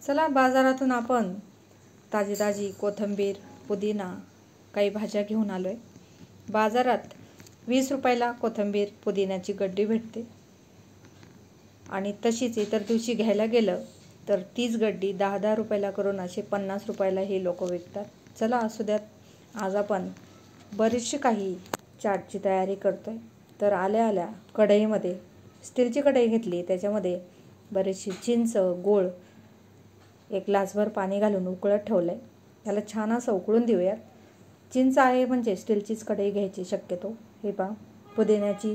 चला बाजारातून आपण ताजी ताजी कोथिंबीर, पुदिना, काही भाज्या घेऊन आलोय। बाजारात 20 रुपयाला कोथिंबीर, पुदिन्याची गड्डी भेटते आणि तशीच इतर दिवशी घ्यायला गेलं तर तीच गड्डी 10-10 रुपयाला करून असे 50 रुपयाला हे लोक विकतात। चला असू द्यात, आज आपण बरीचशी काही चाटची तयारी करतोय। तर आल्या आल्या कढईमध्ये स्टीलची कढई घेतली, त्याच्यामध्ये बरीचशी चिंच, गूळ, एक ग्लासभर पाणी घालून उकळत ठेवलंय। त्याला छान असं उकळून देऊयात। चिंच आहे म्हणजे स्टीलचीच कढई घ्यायची शक्यतो। हे पहा, पुदिन्याची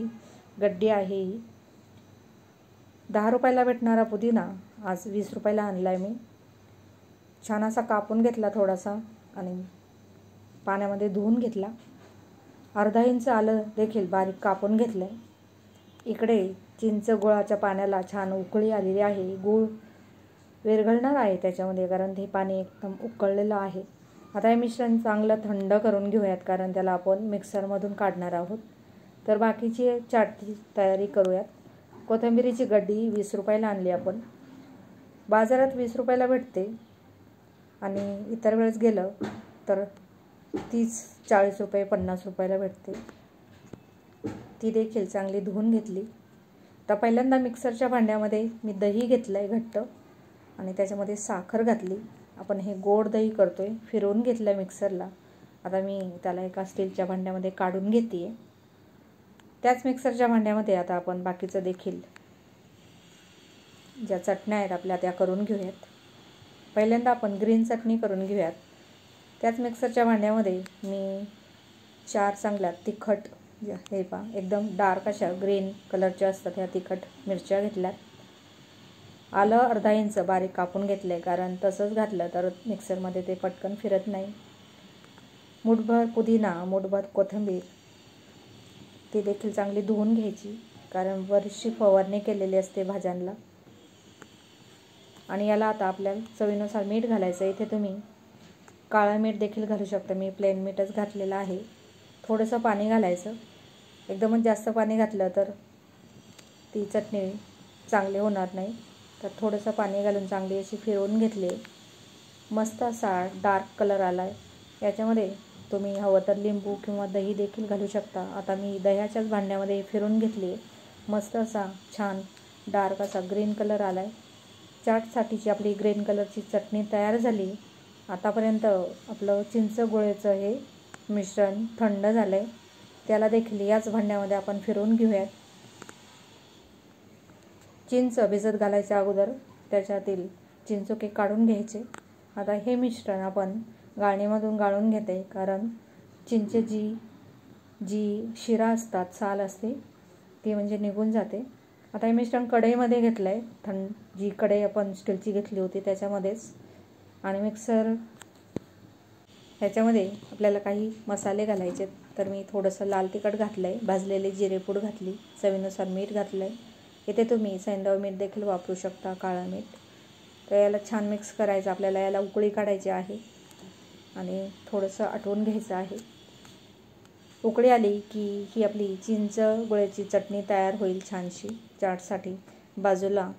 गड्डी आहे ही। 10 रुपयाला भेटणारा पुदिना आज 20 रुपयाला आणलाय मी। छान असा कापून घेतला थोडासा आणि पाण्यामध्ये धुवून घेतला। अर्धा इंच आलं देखील बारीक कापून घेतलंय। इकडे चिंच गुळाच्या पाण्याला छान उकळी आलेली आहे। गूळ विरघळणार आहे त्याच्यामध्ये, कारण ते पाणी एकदम उकळलेलं आहे। आता हे मिश्रण चांगलं थंड करून घेऊयात, कारण त्याला आपण मिक्सरमधून काढणार आहोत। तर बाकीची चाटची तयारी करूयात। कोथिंबीरीची गड्डी 20 रुपयाला आणली आपण। बाजारात 20 रुपयाला भेटते आणि इतर वेळेस गेलं तर 30-40 रुपये, 50 रुपयाला भेटते। ती देखील चांगली धुवून घेतली। तर पहिल्यांदा मिक्सरच्या भांड्यामध्ये मी दही घेतलंय घट्ट आणि त्याच्यामध्ये साखर घातली। आपण हे गोड दही करतोय, फिरवून घेतलं मिक्सरला। आता मी त्याला एका स्टीलच्या भांड्यामध्ये काढून घेतेय। त्याच मिक्सरच्या भांड्यामध्ये आता आपण बाकीचं देखील ज्या चटण्या आहेत आपल्या त्या करून घेऊयात। पहिल्यांदा आपण ग्रीन चटणी करून घेऊयात। त्याच मिक्सरच्या भांड्यामध्ये मी 4 चांगल्या तिखट, हे पहा एकदम डार्क अशा ग्रीन कलरच्या असतात ह्या तिखट मिरच्या घेतल्यात। आलं अर्धा इंच बारीक कापून घेतलंय, कारण तसंच घातलं तर मिक्सरमध्ये ते पटकन फिरत नाही। मुठभर पुदिना, मुठभर कोथिंबीर, ती देखील चांगली धुवून घ्यायची, कारण बरीचशी फवारणी केलेली असते भाज्यांना। आणि याला आता आपल्याला चवीनुसार मीठ घालायचं। इथे तुम्ही काळं मीठ देखील घालू शकता, मी प्लेन मीठच घातलेलं आहे। थोडंसं पाणी घालायचं। एकदमच जास्त पाणी घातलं तर ती चटणी चांगली होणार नाही। तर थोडंसं पाणी घालून चांगली अशी फिरवून घेतली। मस्त असा डार्क कलर आलाय। याच्यामध्ये तुम्ही हवं तर लिंबू किंवा दही देखील घालू शकता। आता मी दह्याच्याच भांड्यामध्ये फिरवून घेतली। मस्त असा छान डार्क असा ग्रीन कलर आलाय। चाटसाठीची आपली ग्रीन कलरची चटणी तयार झाली। आतापर्यंत आपलं चिंच गुळाचं हे मिश्रण थंड झालंय, त्याला देखील याच भांड्यामध्ये आपण फिरवून घेऊयात। चिंच भिजत घालायच्या अगोदर त्याच्यातील चिंचोके काढून घ्यायचे। आता हे मिश्रण आपण गाळणीमधून गाळून घेते, कारण चिंचेची जी शिरा असतात, साल असते, ती म्हणजे निघून जाते। आता हे मिश्रण कढईमध्ये घेतलंय, जी कढई आपण स्टीलची घेतली होती त्याच्यामध्येच। आणि मिक्सर ह्याच्यामध्ये आपल्याला काही मसाले घालायचे। तर मी थोडंसं लाल तिखट घातलंय, भाजलेली जिरेपूड घातली, चवीनुसार मीठ घातलंय। इथे तुम्ही सैंधव मीठ देखील वापरू शकता, काळं मीठ। तर याला छान मिक्स करायचं। आपल्याला याला उकळी काढायची आहे आणि थोडंसं आटवून घ्यायचं आहे। उकळी आली की ही आपली चिंच गुळाची चटणी तयार होईल छानशी चाटसाठी। बाजूला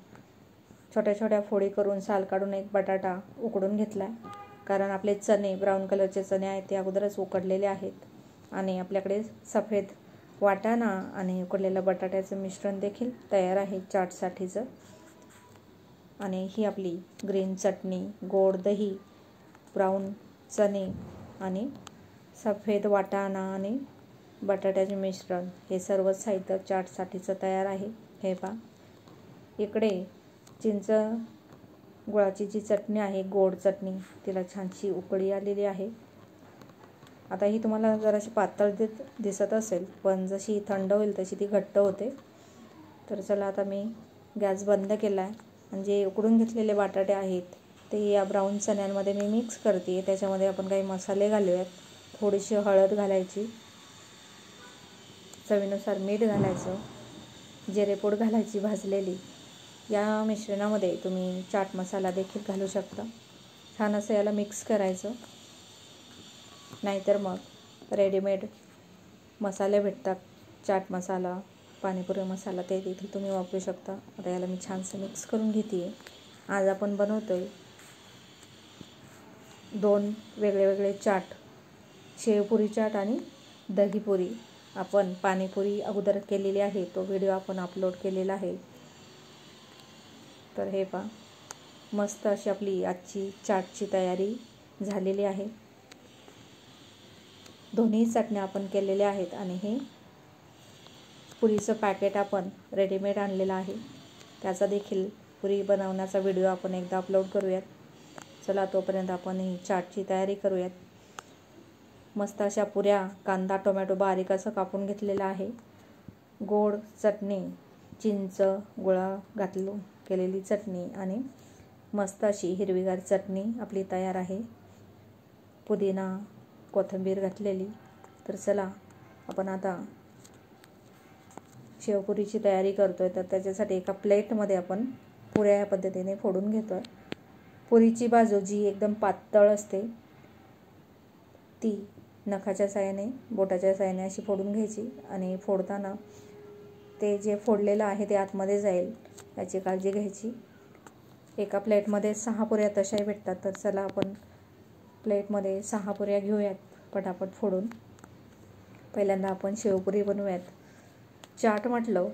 छोट्या छोट्या फोडी करून साल काढून एक बटाटा उकडून घेतला, कारण आपले चणे ब्राऊन कलरचे चणे आहेत ते अगोदरच उकडलेले आहेत। आणि आपल्याकडे सफेद वाटाणा आणि उकडलेलं बटाट्याचं मिश्रण देखील तयार आहे चाटसाठीचं। आणि ही आपली ग्रीन चटणी, गोड दही, ब्राऊन चणे आणि सफेद वाटाणा आणि बटाट्याचे मिश्रण, हे सर्व साहित्य चाटसाठीचं तयार आहे। हे पहा, इकडे चिंच गुळाची जी चटणी आहे, गोड चटणी, तिला छानशी उकळी आलेली आहे। आता ही तुम्हाला जराशी पातळ दिसत असेल, पण जशी थंड होईल तशी ती घट्ट होते। तर चला आता मी गॅस बंद केला आहे आणि जे उकडून घेतलेले बटाटे आहेत ते या ब्राऊन चण्यांमध्ये मी मिक्स करते। त्याच्यामध्ये आपण काही मसाले घालूयात। थोडीशी हळद घालायची, चवीनुसार मीठ घालायचं, जिरेपूड घालायची भाजलेली। या मिश्रणामध्ये तुम्ही चाट मसाला देखील घालू शकता। छान असं याला मिक्स करायचं, नाहीतर मग रेडीमेड मसाले भेटतात, चाट मसाला, पाणीपुरी मसाला, ते देखील तुम्ही वापरू शकता। आता याला मी छानसं मिक्स करून घेते। आज आपण बनवतोय दोन वेगळे वेगळे चाट, शेवपुरी चाट आणि दहीपुरी. आपण पाणीपुरी अगोदर केलेली आहे, तो व्हिडिओ आपण अपलोड केलेला आहे. तर हे पहा, मस्त अशी आपली आजची चाटची तयारी झालेली आहे. दोन्ही चटण्या आपण केलेल्या आहेत आणि हे पुरीचं पॅकेट आपण रेडीमेड आणलेलं आहे. त्याचा देखील पुरी बनवण्याचा व्हिडिओ आपण एकदा अपलोड करूयात. चला तोपर्यंत आपण ही चाटची तयारी करूयात. मस्त अशा पुऱ्या कांदा टोमॅटो बारीक असं कापून घेतलेला आहे. गोड चटणी, चिंच गुळा घालून केलेली चटणी आणि मस्त अशी हिरवीगार चटणी आपली तयार आहे. पुदिना कोथिंबीर घातलेली. तर चला आपण आता शेवपुरीची तयारी करतोय. तर त्याच्यासाठी एका प्लेटमध्ये आपण पुऱ्या या पद्धतीने फोडून घेतोय. पुरीची बाजू जी एकदम पातळ असते ती नखाच्या साहाय्याने, बोटाच्या साहाय्याने अशी फोडून घ्यायची आणि फोडताना ते जे फोडलेलं आहे ते आतमध्ये जाईल याची काळजी घ्यायची. एका प्लेटमध्ये 6 पुऱ्या तशाही भेटतात. तर चला आपण प्लेटमध्ये 6 पुऱ्या घेऊयात पटापट फोडून. पहिल्यांदा आपण शेवपुरी बनवूयात. चाट म्हटलं,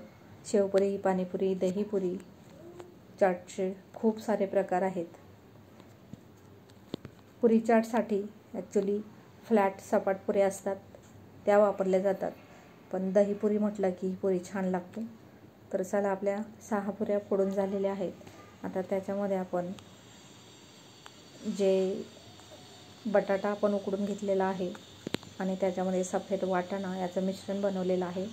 शेवपुरी, पाणीपुरी, दहीपुरी, चाटचे खूप सारे प्रकार आहेत. पुरी चाटसाठी ॲक्च्युली फ्लॅट सपाट पुऱ्या असतात त्या वापरल्या जातात, पण दहीपुरी म्हटलं की ही पुरी छान लागते. तर चला आपल्या 6 पुऱ्या फोडून झालेल्या आहेत. आता त्याच्यामध्ये आपण जे बटाटा आपण उकडून घेतलेला आहे आणि त्याच्यामध्ये सफेद वाटाणा याचं मिश्रण बनवलेलं आहे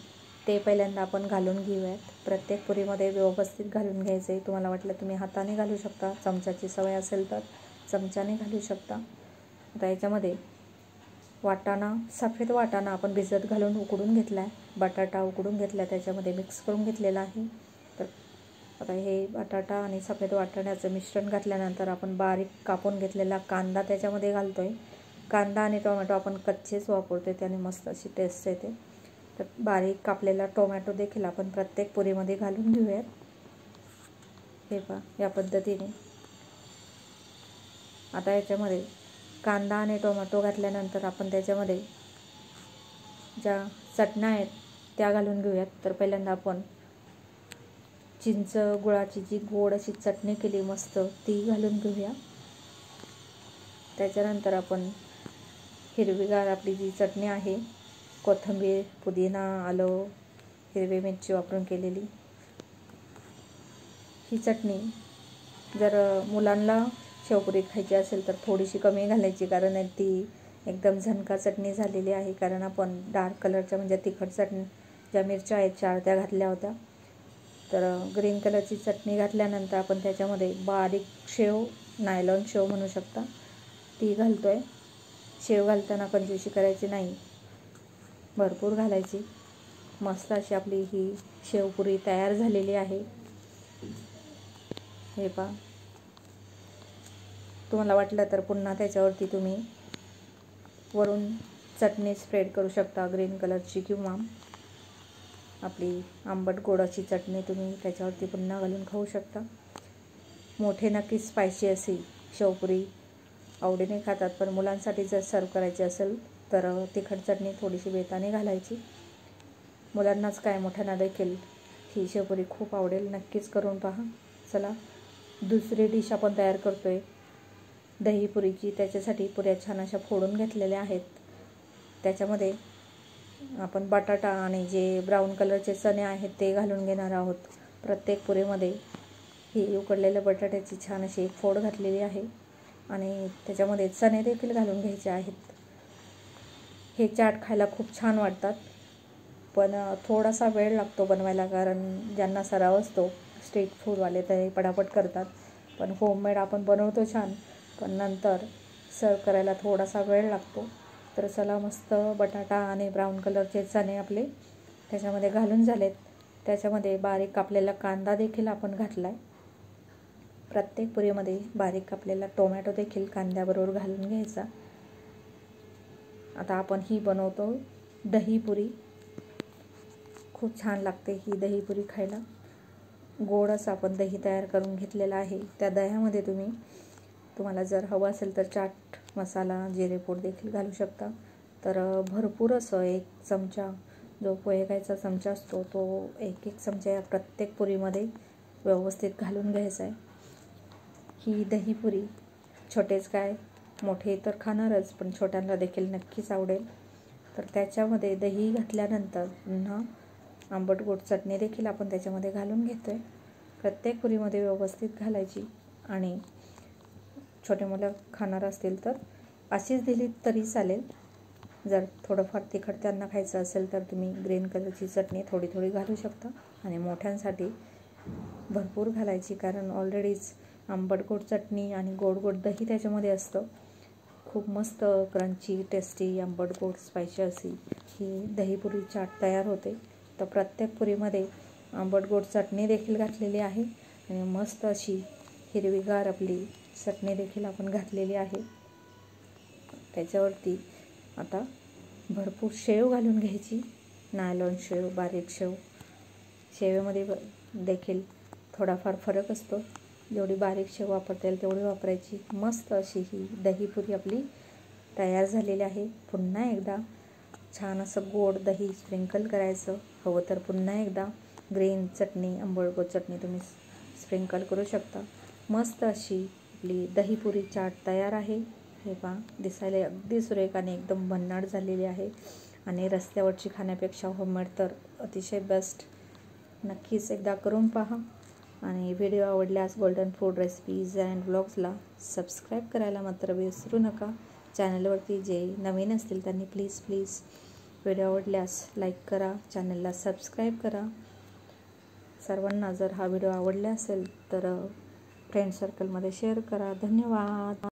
ते पहिल्यांदा आपण घालून घेऊयात. प्रत्येक पुरीमध्ये व्यवस्थित घालून घ्यायचं आहे. तुम्हाला वाटलं तुम्ही हाताने घालू शकता, चमच्याची सवय असेल तर चमच्याने घालू शकता. आता याच्यामध्ये वाटाणा, सफेद वाटाणा आपण भिजत घालून उकडून घेतला आहे. बटाटा उकडून घेतला, त्याच्यामध्ये मिक्स करून घेतलेला आहे. तर आता हे बटाटा आणि सफेद वाटाण्याचं मिश्रण घातल्यानंतर आपण बारीक कापून घेतलेला कांदा त्याच्यामध्ये घालतोय. कांदा आणि टोमॅटो आपण कच्चेच वापरतोय, त्याने मस्त अशी टेस्ट येते. तर बारीक कापलेला टोमॅटो देखील आपण प्रत्येक पुरीमध्ये घालून घेऊयात. हे पहा या पद्धतीने. आता याच्यामध्ये कांदा आणि टोमॅटो घातल्यानंतर आपण त्याच्यामध्ये ज्या चटण्या आहेत त्या घालून घेऊयात. तर पहिल्यांदा आपण चिंच गुळाची जी गोड अशी चटणी केली मस्त ती घालून घेऊया. त्याच्यानंतर आपण हिरवीगार आपली जी चटणी आहे, कोथिंबीर, पुदिना, आलं, हिरवी मिरची वापरून केलेली ही चटणी, जर मुलांना शेवपुरी खायची असेल तर थोडीशी कमी घालायची, कारण ती एकदम झणका चटणी झालेली आहे. कारण आपण डार्क कलरच्या म्हणजे तिखट चटणी ज्या मिरच्या आहेत 4 त्या घातल्या होत्या. तर ग्रीन कलरची चटणी घातल्यानंतर आपण त्याच्यामध्ये बारीक शेव, नायलॉन शेव म्हणू शकता, ती घालतोय. शेव घालताना कंजूसी करायची नाही, भरपूर घालायची. मस्त अशी आपली ही शेवपुरी तयार झालेली आहे. हे पहा, तुम्हाला वाटलं तर पुन्हा त्याच्यावरती तुम्ही वरून चटणी स्प्रेड करू शकता ग्रीन कलरची, किंवा आपली आंबट गोडाची चटणी तुम्ही त्याच्यावरती पुन्हा घालून खाऊ शकता. मोठे नक्की स्पायसी अशी शेवपुरी आवडीने खातात, पण मुलांसाठी जर सर्व करायची असेल तर तिखट चटणी थोडीशी बेताने घालायची. मुलांनाच काय, मोठ्यांना देखील ही शेवपुरी खूप आवडेल. नक्कीच करून पहा. चला दुसरी डिश आपण तयार करतोय दहीपुरीची. त्याच्यासाठी पुऱ्या छान अशा फोडून घेतलेल्या आहेत. त्याच्यामध्ये आपण बटाटा आणि जे ब्राऊन कलरचे चणे आहेत ते घालून घेणार आहोत. प्रत्येक पुरीमध्ये ही उकडलेल्या बटाट्याची छान अशी एक फोड घातलेली आहे आणि त्याच्यामध्ये चणे देखील घालून घ्यायचे आहेत. हे चाट खायला खूप छान वाटतात, पण थोडासा वेळ लागतो बनवायला, कारण ज्यांना सराव असतो स्ट्रीट फूडवाले ते पटापट करतात, पण होममेड आपण बनवतो छान, पण नंतर सर्व करायला थोडासा वेळ लागतो. तर चला, मस्त बटाटा आणि ब्राऊन कलरचे चणे आपले त्याच्यामध्ये घालून झालेत. त्याच्यामध्ये बारीक कापलेला कांदा देखील आपण घातला आहे. प्रत्येक पुरीमध्ये बारीक कापलेला टोमॅटो देखील कांद्याबरोबर घालून घ्यायचा. आता आपण ही बनवतो दहीपुरी. खूप छान लागते ही दहीपुरी खायला. गोड असं आपण दही तयार करून घेतलेलं आहे. त्या दह्यामध्ये तुम्हाला जर हवं असेल तर चाट मसाला जिरेपूड देखील घालू शकता. तर भरपूर असं 1 चमचा जो पोहे खायचा चमचा असतो तो 1 चमचा या प्रत्येक पुरीमध्ये व्यवस्थित घालून घ्यायचा आहे. ही दहीपुरी छोटेच काय मोठे तर खाणारच, पण छोट्यांना देखील नक्कीच आवडेल. तर त्याच्यामध्ये दही घातल्यानंतर पुन्हा आंबट गोड चटणी देखील आपण त्याच्यामध्ये घालून घेतो आहे. प्रत्येक पुरीमध्ये व्यवस्थित घालायची आणि छोटे मुलं खाणार असतील तर अशीच दिली तरी चालेल. जर थोडंफार तिखट त्यांना खायचं असेल तर तुम्ही ग्रीन कलरची चटणी थोडी थोडी घालू शकता. आणि मोठ्यांसाठी भरपूर घालायची, कारण ऑलरेडीच आंबट गोड चटणी आणि गोड गोड दही त्याच्यामध्ये असतं. खूप मस्त क्रंची टेस्टी आंबट गोड स्पायसी अशी ही दहीपुरी चाट तयार होते. तर प्रत्येक पुरीमध्ये आंबट गोड चटणी देखील घातलेली आहे आणि मस्त अशी हिरवीगार आपली चटणी देखील आपण घातलेली आहे. त्याच्यावरती आता भरपूर शेव घालून घ्यायची. नायलॉन शेव, बारीक शेव. शेवेमध्ये देखील थोडाफार फरक असतो. जेवढी बारीक शेव वापरता येईल तेवढी वापरायची. मस्त अशी ही दहीपुरी आपली तयार झालेली आहे. पुन्हा एकदा छान असं गोड दही स्प्रिंकल करायचं. हवं तर पुन्हा एकदा ग्रीन चटणी, आंबट गोड चटणी तुम्ही स्प्रिंकल करू शकता. मस्त अशी आपली दहीपुरी चाट तयार आहे. हे पहा, दिसायला अगदी सुरेख आणि एकदम भन्नाट झालेली आहे आणि रस्त्यावरची खाण्यापेक्षा होममेड तर अतिशय बेस्ट. नक्कीच एकदा करून पहा आणि व्हिडिओ आवडल्यास गोल्डन फूड रेसिपीज अँड व्लॉग्सला सबस्क्राईब करायला मात्र विसरू नका. चॅनलवरती जे नवीन असतील त्यांनी प्लीज व्हिडिओ आवडल्यास लाईक करा, चॅनलला सबस्क्राईब करा. सर्वांना जर हा व्हिडिओ आवडला असेल तर फ्रेंड सर्कलमध्ये शेअर करा. धन्यवाद.